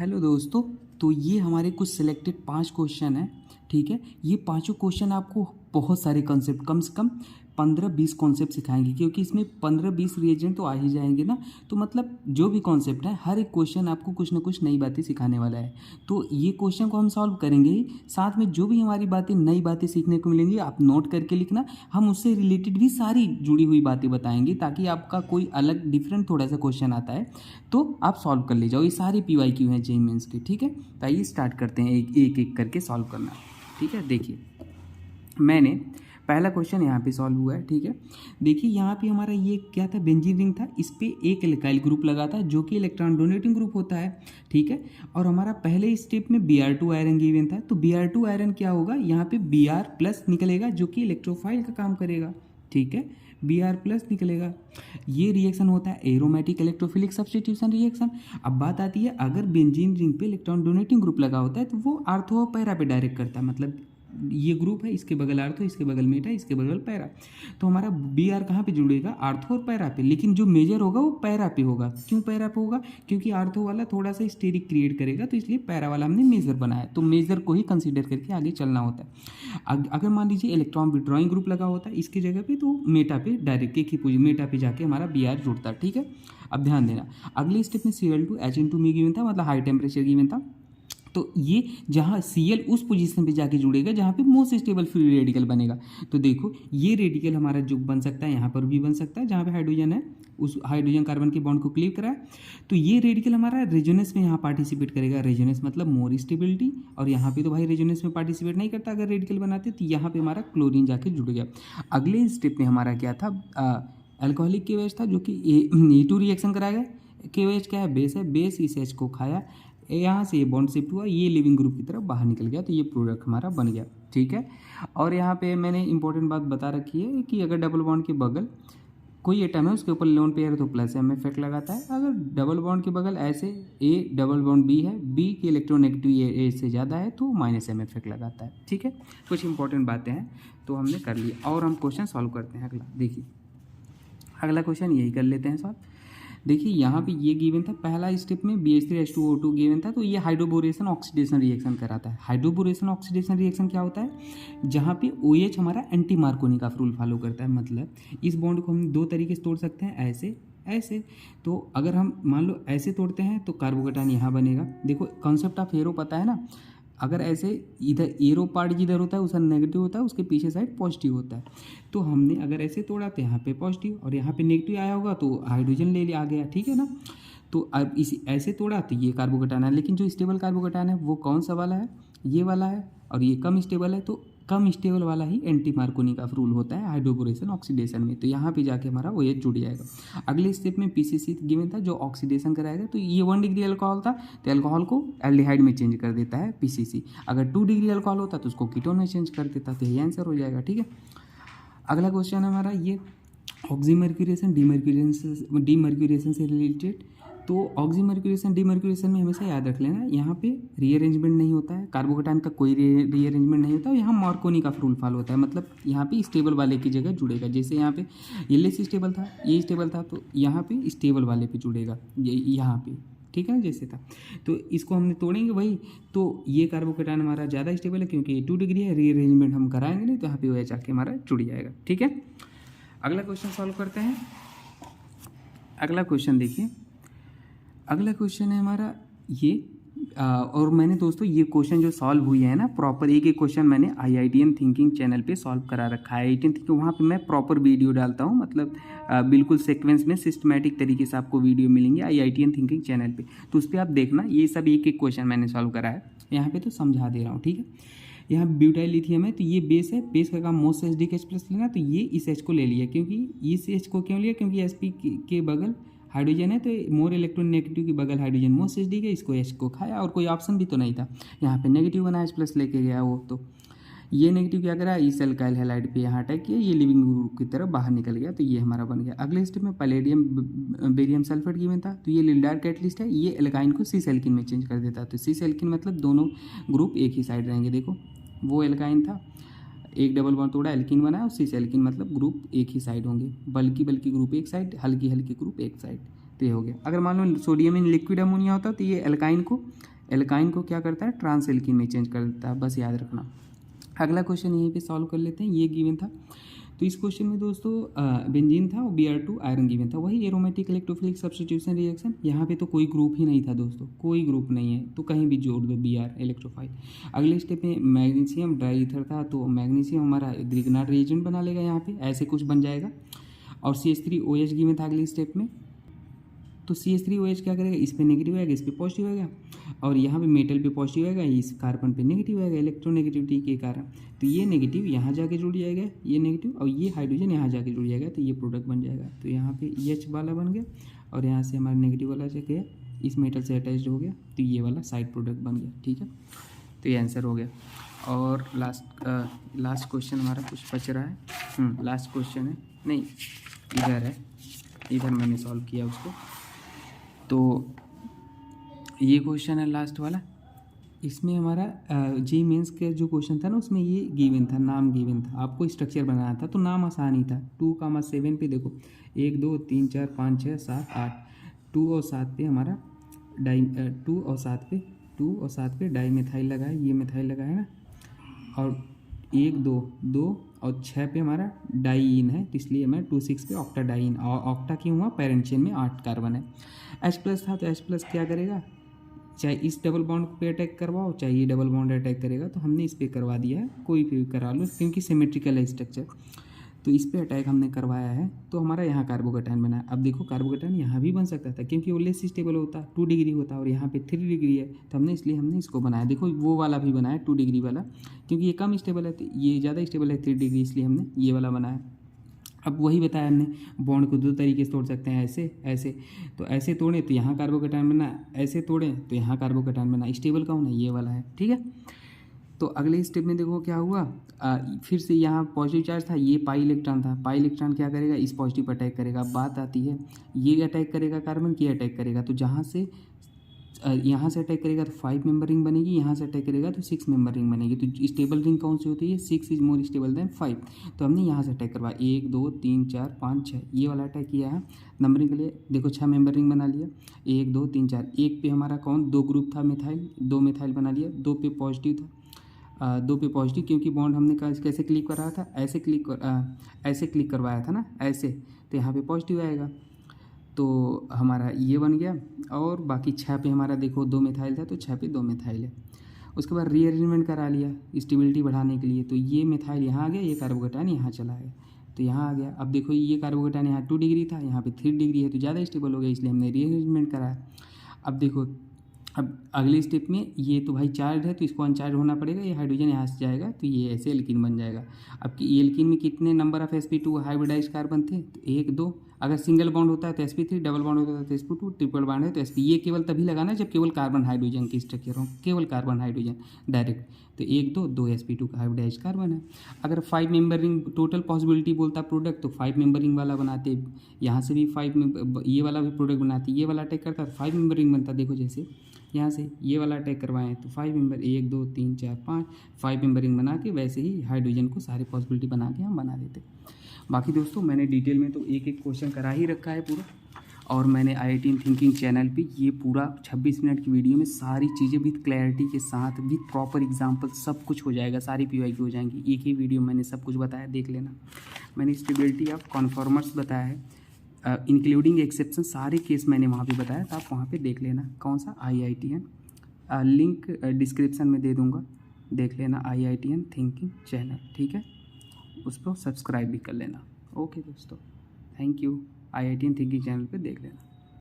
Hello दोस्तों। तो ये हमारे कुछ सिलेक्टेड 5 क्वेश्चन हैं। ठीक है, ये पांचों क्वेश्चन आपको बहुत सारे कॉन्सेप्ट, कम से कम 15-20 कॉन्सेप्ट सिखाएंगे, क्योंकि इसमें 15-20 रिएजेंट तो आ ही जाएंगे ना। तो मतलब जो भी कॉन्सेप्ट है, हर एक क्वेश्चन आपको कुछ ना कुछ नई बातें सिखाने वाला है। तो ये क्वेश्चन को हम सॉल्व करेंगे ही, साथ में जो भी हमारी बातें, नई बातें सीखने को मिलेंगी, आप नोट करके लिखना। हम उससे रिलेटेड भी सारी जुड़ी हुई बातें बताएंगे, ताकि आपका कोई अलग डिफरेंट थोड़ा सा क्वेश्चन आता है तो आप सॉल्व कर ले जाओ। ये सारे PYQ हैं जेईई मेंस के। ठीक है, तो आइए स्टार्ट करते हैं एक एक करके सॉल्व करना। ठीक है, देखिए मैंने पहला क्वेश्चन यहाँ पे सॉल्व हुआ है। ठीक है, देखिए यहाँ पे हमारा ये क्या था, बेंजीन रिंग था। इस पे एक एल्काइल ग्रुप लगा था जो कि इलेक्ट्रॉन डोनेटिंग ग्रुप होता है। ठीक है, और हमारा पहले स्टेप में Br2 आयरन गिवन था। तो Br2 आयरन क्या होगा, यहाँ पे Br+ निकलेगा जो कि इलेक्ट्रोफाइल का काम करेगा। ठीक है, Br+ निकलेगा। ये रिएक्शन होता है एरोमेटिक इलेक्ट्रोफिलिक सब्स्टिट्यूशन रिएक्शन। अब बात आती है, अगर बेंजीन रिंग पे इलेक्ट्रॉन डोनेटिंग ग्रुप लगा होता है तो वो आर्थो और पैरा पे डायरेक्ट करता है। मतलब ये ग्रुप है, इसके बगल आर्थो, इसके बगल मेटा, इसके बगल पैरा। तो हमारा Br कहाँ पे जुड़ेगा, आर्थो और पैरा पे। लेकिन जो मेजर होगा वो पैरा पे होगा। क्यों पैरा पे होगा, क्योंकि आर्थो वाला थोड़ा सा स्टेरिक क्रिएट करेगा, तो इसलिए पैरा वाला हमने मेजर बनाया। तो मेजर को ही कंसीडर करके आगे चलना होता है। अगर मान लीजिए इलेक्ट्रॉन विड्रॉइंग ग्रुप लगा होता है इसकी जगह पे, तो मेटा पे डायरेक्ट एक ही मेटा पे जाके हमारा Br जुड़ता है। ठीक है, अब ध्यान देना, अगले स्टेप में Cl2 Hn2 में गिवन था, मतलब हाई टेम्परेचर गिवन था। तो ये जहाँ Cl उस पोजीशन पे जाके जुड़ेगा जहाँ पे मोस्ट स्टेबल फ्री रेडिकल बनेगा। तो देखो ये रेडिकल हमारा जो बन सकता है, यहाँ पर भी बन सकता है, जहाँ पे हाइड्रोजन है उस हाइड्रोजन कार्बन के बॉन्ड को क्लीव कराए। तो ये रेडिकल हमारा रेजोनेंस में यहाँ पार्टिसिपेट करेगा। रेजोनेंस मतलब मोर स्टेबिलिटी, और यहाँ पे तो भाई रेजोनेंस में पार्टिसिपेट नहीं करता अगर रेडिकल बनाते। तो यहाँ पे हमारा क्लोरीन जाके जुड़ गया। अगले स्टेप में हमारा क्या था, अल्कोहलिक KOH था, जो कि E2 रिएक्शन कराएगा। KOH क्या है, बेस है। बेस इस H को खाया, यहाँ से ये बॉन्ड शिफ्ट हुआ, ये लिविंग ग्रुप की तरफ बाहर निकल गया, तो ये प्रोडक्ट हमारा बन गया। ठीक है, और यहाँ पे मैंने इंपॉर्टेंट बात बता रखी है कि अगर डबल बॉन्ड के बगल कोई एटम है उसके ऊपर लोन पेयर है तो +M इफेक्ट लगाता है। अगर डबल बॉन्ड के बगल ऐसे A डबल बॉन्ड B है, B की इलेक्ट्रोनेगेटिव A से ज़्यादा है तो -M इफेक्ट लगाता है। ठीक है, कुछ इंपॉर्टेंट बातें हैं तो हमने कर लिया, और हम क्वेश्चन सॉल्व करते हैं। अगला देखिए, अगला क्वेश्चन यही कर लेते हैं सॉल्व। देखिए यहाँ पे ये गिवन था, पहला स्टेप में BH3H2O2 गिवन था। तो ये हाइड्रोबोरेशन ऑक्सीडेशन रिएक्शन कराता है। हाइड्रोबोरेशन ऑक्सीडेशन रिएक्शन क्या होता है, जहाँ पे OH हमारा एंटी मार्कोनी का रूल फॉलो करता है। मतलब इस बॉन्ड को हम दो तरीके से तोड़ सकते हैं, ऐसे ऐसे। तो अगर हम मान लो ऐसे तोड़ते हैं तो कार्बोकेटायन यहाँ बनेगा। देखो कॉन्सेप्ट ऑफ एरो पता है ना, अगर ऐसे इधर एरो पार्ट जिधर होता है उसका नेगेटिव होता है, उसके पीछे साइड पॉजिटिव होता है। तो हमने अगर ऐसे तोड़ा तो यहाँ पे पॉजिटिव, और यहाँ पे नेगेटिव आया होगा तो हाइड्रोजन ले लिया, आ गया। ठीक है ना, तो अब इसी ऐसे तोड़ा तो ये कार्बोकेटायन है। लेकिन जो स्टेबल कार्बोकेटायन है वो कौन सा वाला है, ये वाला है, और ये कम स्टेबल है। तो कम स्टेबल वाला ही एंटी मार्कोनी का रूल होता है हाइड्रोबोरेशन ऑक्सीडेशन में। तो यहाँ पे जाके हमारा OH जुड़ जाएगा। अगले स्टेप में PCC गिवन था जो ऑक्सीडेशन कराएगा। तो ये 1 डिग्री अल्कोहल था, तो अल्कोहल को एल्डिहाइड में चेंज कर देता है PCC। अगर 2 डिग्री अल्कोहल होता तो उसको कीटोन में चेंज कर देता। तो ये आंसर हो जाएगा। ठीक है, अगला क्वेश्चन हमारा ये ऑक्सीमर्क्यूरेशन डीमर्क्यूरेशन से रिलेटेड। तो ऑक्सीमर्क्यूरेशन डीमर्क्यूरेशन में हमेशा याद रख लेना, यहाँ पे रीअरेंजमेंट नहीं होता है, कार्बोकेटायन का कोई रीअरेंजमेंट नहीं होता है। यहाँ मार्कोनी का रूल फॉलो होता है, मतलब यहाँ पे स्टेबल वाले की जगह जुड़ेगा। जैसे यहाँ पे LH स्टेबल था, ये स्टेबल था, तो यहाँ पे स्टेबल वाले पे जुड़ेगा, यहाँ पे। ठीक है ना, जैसे था। तो इसको हमने तोड़ेंगे भाई, तो ये कार्बोकेटायन हमारा ज़्यादा स्टेबल है क्योंकि ये 2 डिग्री है। रीअरेंजमेंट हम कराएंगे नहीं, तो यहाँ पे OH आके हमारा जुड़ जाएगा। ठीक है, अगला क्वेश्चन सॉल्व करते हैं। अगला क्वेश्चन देखिए, अगला क्वेश्चन है हमारा ये और मैंने दोस्तों ये क्वेश्चन जो सॉल्व हुई है ना, प्रॉपर एक एक क्वेश्चन मैंने IITN थिंकिंग चैनल पे सॉल्व करा रखा है। IITN थिंकिंग, वहाँ पे मैं प्रॉपर वीडियो डालता हूँ, मतलब बिल्कुल सीक्वेंस में सिस्टमैटिक तरीके से आपको वीडियो मिलेंगे IITN थिंकिंग चैनल पे। तो उस पर आप देखना, ये सब एक एक क्वेश्चन मैंने सॉल्व करा है। यहाँ पे तो समझा दे रहा हूँ। ठीक है, यहाँ ब्यूटाइल लिथियम है, तो ये बेस है। बेस का काम मोस्ट SDH+ लेना, तो ये इस H को ले लिया। क्योंकि इस H को क्यों लिया, क्योंकि Sp के बगल हाइड्रोजन है, तो मोर इलेक्ट्रोनेगेटिव की बगल हाइड्रोजन मोस्ट SD है, इसको H को खाया, और कोई ऑप्शन भी तो नहीं था। यहाँ पे नेगेटिव बना H+ लेके गया वो, तो ये नेगेटिव क्या करा, इस अल्काइल हैलाइड पे यहाँ अटैक किया, ये लिविंग ग्रुप की तरफ बाहर निकल गया, तो ये हमारा बन गया। अगले स्टेप में पैलेडियम बेरियम सल्फेट गिवन था। तो ये लिल्डार कैटलिस्ट है, ये एल्काइन को सिस एल्किन में चेंज कर देता है। तो सिस एल्किन मतलब दोनों ग्रुप एक ही साइड रहेंगे। देखो वो एल्काइन था, एक डबल बॉन्ड तोड़ा, एल्किन बना, और सिस एल्किन मतलब ग्रुप एक ही साइड होंगे। बल्कि ग्रुप एक साइड, हल्की ग्रुप एक साइड। तो ये हो गया। अगर मान लो सोडियम इन लिक्विड अमोनिया होता तो ये एल्काइन को क्या करता है, ट्रांस एल्कीन में चेंज कर देता है, बस याद रखना। अगला क्वेश्चन यहीं पे सॉल्व कर लेते हैं, ये गिवन था। तो इस क्वेश्चन में दोस्तों बेंजीन था और Br2 आयरन गिवन था, वही एरोमेटिक इलेक्ट्रोफिलिक सब्स्टिट्यूशन रिएक्शन। यहाँ पे तो कोई ग्रुप ही नहीं था दोस्तों, कोई ग्रुप नहीं है, तो कहीं भी जोड़ दो Br इलेक्ट्रोफाइल। अगले स्टेप में मैग्नीशियम ड्राई ईथर था, तो मैग्नीशियम हमारा ग्रिग्नार्ड रिएजेंट बना लेगा, यहाँ पे ऐसे कुछ बन जाएगा। और CH3OH गिवन था अगले स्टेप में, तो CH3OH क्या करेगा, इस पे नेगेटिव आएगा, इस पे पॉजिटिव आएगा, और यहाँ पे मेटल पे पॉजिटिव आएगा, इस कार्बन पे नेगेटिव आएगा इलेक्ट्रोनेगेटिविटी के कारण। तो ये नेगेटिव यहाँ जाके जुड़ जाएगा, ये नेगेटिव, और ये हाइड्रोजन यहाँ जाके जुड़ जाएगा, तो ये प्रोडक्ट बन जाएगा। तो यहाँ पे H वाला बन गया, और यहाँ से हमारा नेगेटिव वाला जो है इस मेटल से अटैच हो गया, तो ये वाला साइड प्रोडक्ट बन गया। ठीक है, तो ये आंसर हो गया। और लास्ट क्वेश्चन हमारा कुछ बच रहा है, लास्ट क्वेश्चन है, नहीं इधर है, इधर मैंने सॉल्व किया उसको। तो ये क्वेश्चन है लास्ट वाला। इसमें हमारा जी मेंस का जो क्वेश्चन था ना, उसमें ये गिवन था, नाम गिवन था, आपको स्ट्रक्चर बनाना था, तो नाम आसान ही था। 2,7 पे देखो 1 2 3 4 5 6 7 8, 2 और 7 पे हमारा 2 और 7 पे डाई मेथाइल लगा है, ये मेथाइल लगा है ना, और 1 2 2 और 6 पे हमारा डाईन है, तो इसलिए मैं 2 6 पे ऑक्टा डाईन, और ऑक्टा क्यों हुआ, पेरेंट चेन में 8 कार्बन है। H+ था, तो H+ क्या करेगा, चाहे इस डबल बॉन्ड पे अटैक करवाओ, चाहे ये डबल बॉन्ड अटैक करेगा, तो हमने इस पे करवा दिया है, कोई भी करा लो क्योंकि सिमेट्रिकल है स्ट्रक्चर, तो इस पे अटैक हमने करवाया है, तो हमारा यहाँ कार्बोकेटायन बना है। अब देखो कार्बोकेटायन यहाँ भी बन सकता था, क्योंकि वो लेस स्टेबल होता, 2 डिग्री होता, और यहाँ पे 3 डिग्री है, तो हमने इसको बनाया। देखो वो वाला भी बनाया 2 डिग्री वाला, क्योंकि ये कम स्टेबल है, तो ये ज़्यादा स्टेबल है 3 डिग्री, इसलिए हमने ये वाला बनाया। अब वही बताया हमने, बॉन्ड को 2 तरीके से तोड़ सकते हैं, ऐसे, तो ऐसे तोड़ें तो यहाँ कार्बोकेटायन बना, ऐसे तोड़ें तो यहाँ कार्बोकेटायन बना। स्टेबल कौन है, ये वाला है। ठीक है, तो अगले स्टेप में देखो क्या हुआ, फिर से यहाँ पॉजिटिव चार्ज था, ये पाई इलेक्ट्रॉन था, पाई इलेक्ट्रॉन क्या करेगा, इस पॉजिटिव पर अटैक करेगा। अब बात आती है, ये अटैक करेगा कार्बन, ये अटैक करेगा, तो जहाँ से यहाँ से अटैक करेगा तो 5 मेंबर रिंग बनेगी, यहाँ से अटैक करेगा तो 6 मेंबर रिंग बनेगी। तो स्टेबल रिंग कौन सी होती है, 6 इज मोर स्टेबल देन 5। तो हमने यहाँ से अटैक करवाया, 1 2 3 4 5 6, ये वाला अटैक किया है नंबरिंग के लिए। देखो 6 मेंबर रिंग बना लिया, 1 2 3 4। एक पे हमारा कौन, 2 ग्रुप था मिथाइल, 2 मिथाइल बना लिया, 2 पे पॉजिटिव था, 2 पे पॉजिटिव, क्योंकि बॉन्ड हमने कैसे क्लिक कराया था, ऐसे क्लिक करवाया था ना, ऐसे, तो यहाँ पे पॉजिटिव आएगा, तो हमारा ये बन गया। और बाकी 6 पे हमारा देखो 2 मिथाइल था, तो 6 पे 2 मिथाइल है। उसके बाद रीअरेंजमेंट करा लिया स्टेबिलिटी बढ़ाने के लिए, तो ये मिथाइल यहाँ आ गया, ये कार्बोकेटायन यहाँ चला गया, तो यहाँ आ गया। अब देखो ये कार्बोकेटायन यहाँ 2 डिग्री था, यहाँ पे 3 डिग्री है, तो ज़्यादा स्टेबल हो गया, इसलिए हमने रीअरेंजमेंट कराया। अब देखो, अब अगले स्टेप में ये तो भाई चार्ज है, तो इसको अनचार्ज होना पड़ेगा, ये हाइड्रोजन यहाँ से जाएगा, तो ये ऐसे एल्कीन बन जाएगा। अब कि एल्कीन में कितने number of sp2 hybridise carbon थे, तो 1 2। अगर सिंगल बॉन्ड होता है तो sp3, डबल बॉन्ड होता है तो sp2, ट्रिपल बॉन्ड है तो sp। ये केवल तभी लगाना जब केवल कार्बन हाइड्रोजन की स्ट्रक्चर हो, केवल कार्बन हाइड्रोजन डायरेक्ट, तो 1 2 2 sp2 का हाइब्रिडाइज कार्बन है। अगर 5 मेंबर रिंग टोटल पॉसिबिलिटी बोलता प्रोडक्ट, तो 5 मेंबर रिंग वाला बनाते, यहाँ से भी 5 ये वाला भी प्रोडक्ट बनाते, ये वाला अटैक करता तो 5 मेंबर रिंग बनता। देखो जैसे यहाँ से ये वाला अटैक करवाएं तो 5 मेंबर, 1 2 3 4 5 मेंबर रिंग बना के, वैसे ही हाइड्रोजन को सारी पॉसिबिलिटी बना के हम बना देते। बाकी दोस्तों मैंने डिटेल में तो एक क्वेश्चन करा ही रखा है पूरा, और मैंने IIT इन थिंकिंग चैनल पे ये पूरा 26 मिनट की वीडियो में सारी चीज़ें विद क्लैरिटी के साथ, विद प्रॉपर एग्जांपल सब कुछ हो जाएगा, सारी PYQ हो जाएंगी। एक ही वीडियो मैंने सब कुछ बताया, देख लेना। मैंने स्टेबिलिटी ऑफ कॉन्फॉर्मर्स बताया है, इंक्लूडिंग एक्सेप्शन, सारे केस मैंने वहाँ पे बताया, तो आप वहाँ पे देख लेना कौन सा IIT है। लिंक डिस्क्रिप्शन में दे दूँगा, देख लेना IIT इन थिंकिंग चैनल। ठीक है, उस पर सब्सक्राइब भी कर लेना। ओके दोस्तों, thank you. IIT in thinking channel पे देख लेना।